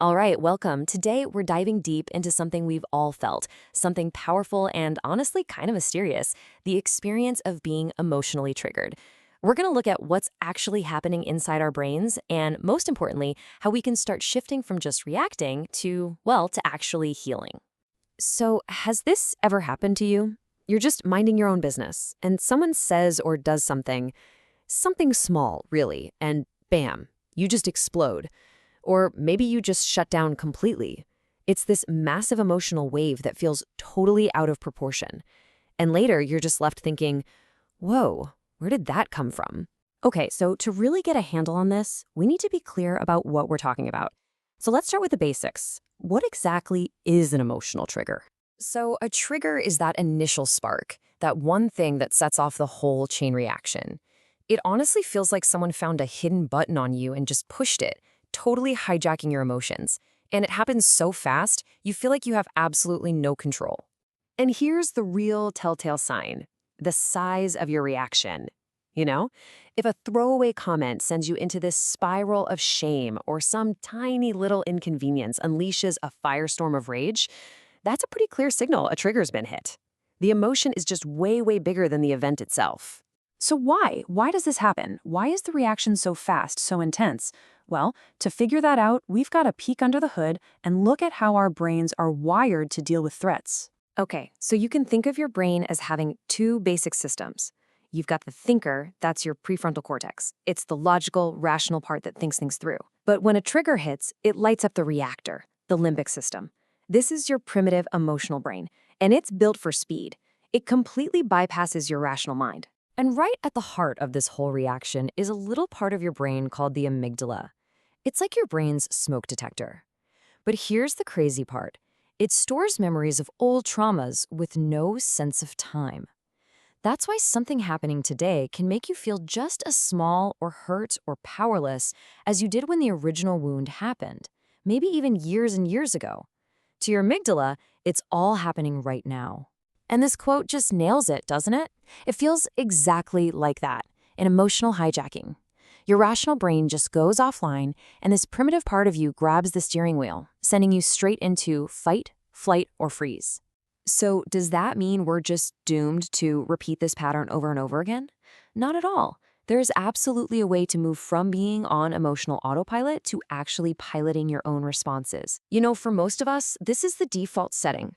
All right, welcome. Today, we're diving deep into something we've all felt, something powerful and honestly kind of mysterious, the experience of being emotionally triggered. We're going to look at what's actually happening inside our brains and, most importantly, how we can start shifting from just reacting to, well, to actually healing. So, has this ever happened to you? You're just minding your own business, and someone says or does something small, really, and bam, you just explode. Or maybe you just shut down completely. It's this massive emotional wave that feels totally out of proportion. And later, you're just left thinking, whoa, where did that come from? Okay, so to really get a handle on this, we need to be clear about what we're talking about. So let's start with the basics. What exactly is an emotional trigger? So a trigger is that initial spark, that one thing that sets off the whole chain reaction. It honestly feels like someone found a hidden button on you and just pushed it, totally hijacking your emotions. And it happens so fast, you feel like you have absolutely no control. And here's the real telltale sign, the size of your reaction. You know, if a throwaway comment sends you into this spiral of shame or some tiny little inconvenience unleashes a firestorm of rage, that's a pretty clear signal a trigger's been hit. The emotion is just way, way bigger than the event itself. So why? Why does this happen? Why is the reaction so fast, so intense? Well, to figure that out, we've got to peek under the hood and look at how our brains are wired to deal with threats. Okay, so you can think of your brain as having two basic systems. You've got the thinker, that's your prefrontal cortex. It's the logical, rational part that thinks things through. But when a trigger hits, it lights up the reactor, the limbic system. This is your primitive emotional brain, and it's built for speed. It completely bypasses your rational mind. And right at the heart of this whole reaction is a little part of your brain called the amygdala. It's like your brain's smoke detector. But here's the crazy part. It stores memories of old traumas with no sense of time. That's why something happening today can make you feel just as small or hurt or powerless as you did when the original wound happened, maybe even years and years ago. To your amygdala, it's all happening right now. And this quote just nails it, doesn't it? It feels exactly like that, an emotional hijacking. Your rational brain just goes offline, and this primitive part of you grabs the steering wheel, sending you straight into fight, flight, or freeze. So does that mean we're just doomed to repeat this pattern over and over again? Not at all. There is absolutely a way to move from being on emotional autopilot to actually piloting your own responses. You know, for most of us, this is the default setting.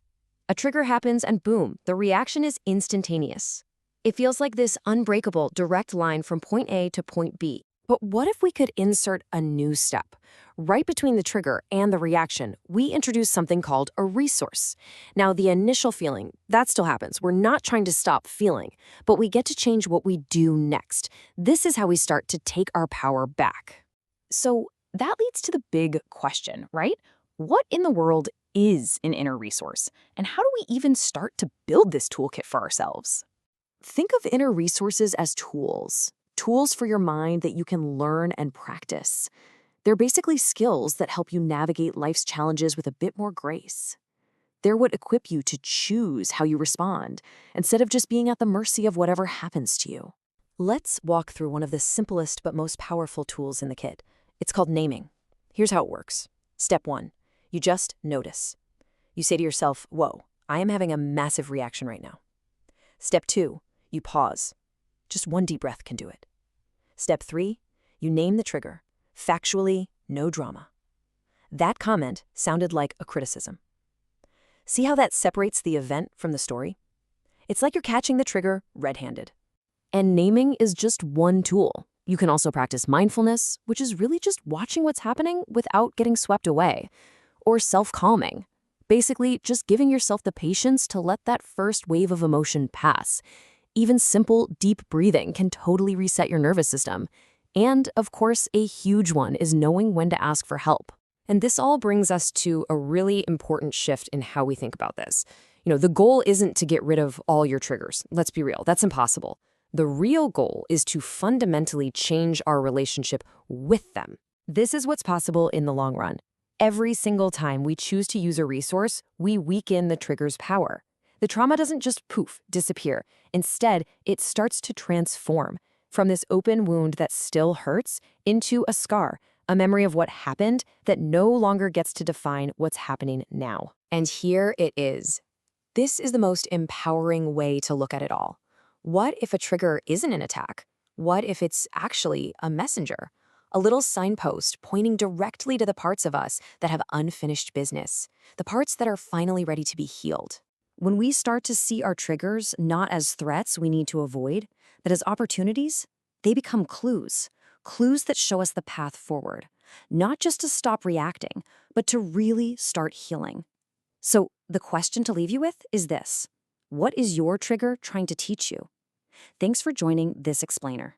A trigger happens and boom, the reaction is instantaneous. It feels like this unbreakable direct line from point A to point B. But what if we could insert a new step? Right between the trigger and the reaction, we introduce something called a resource. Now, the initial feeling, that still happens. We're not trying to stop feeling, but we get to change what we do next. This is how we start to take our power back. So that leads to the big question, right? What in the world is an inner resource? And how do we even start to build this toolkit for ourselves? Think of inner resources as tools for your mind that you can learn and practice. They're basically skills that help you navigate life's challenges with a bit more grace. They're what equip you to choose how you respond, instead of just being at the mercy of whatever happens to you. Let's walk through one of the simplest but most powerful tools in the kit. It's called naming. Here's how it works. Step 1. You just notice. You say to yourself, whoa, I am having a massive reaction right now. Step 2. You pause. Just one deep breath can do it. Step 3. You name the trigger. Factually, no drama. That comment sounded like a criticism. See how that separates the event from the story? It's like you're catching the trigger red-handed. And naming is just one tool. You can also practice mindfulness, which is really just watching what's happening without getting swept away. Or self-calming. Basically, just giving yourself the patience to let that first wave of emotion pass. Even simple, deep breathing can totally reset your nervous system. And, of course, a huge one is knowing when to ask for help. And this all brings us to a really important shift in how we think about this. You know, the goal isn't to get rid of all your triggers. Let's be real, that's impossible. The real goal is to fundamentally change our relationship with them. This is what's possible in the long run. Every single time we choose to use a resource, we weaken the trigger's power. The trauma doesn't just poof, disappear. Instead, it starts to transform from this open wound that still hurts into a scar, a memory of what happened that no longer gets to define what's happening now. And here it is. This is the most empowering way to look at it all. What if a trigger isn't an attack? What if it's actually a messenger? A little signpost pointing directly to the parts of us that have unfinished business, the parts that are finally ready to be healed. When we start to see our triggers not as threats we need to avoid, but as opportunities, they become clues. Clues that show us the path forward, not just to stop reacting, but to really start healing. So the question to leave you with is this: what is your trigger trying to teach you? Thanks for joining this explainer.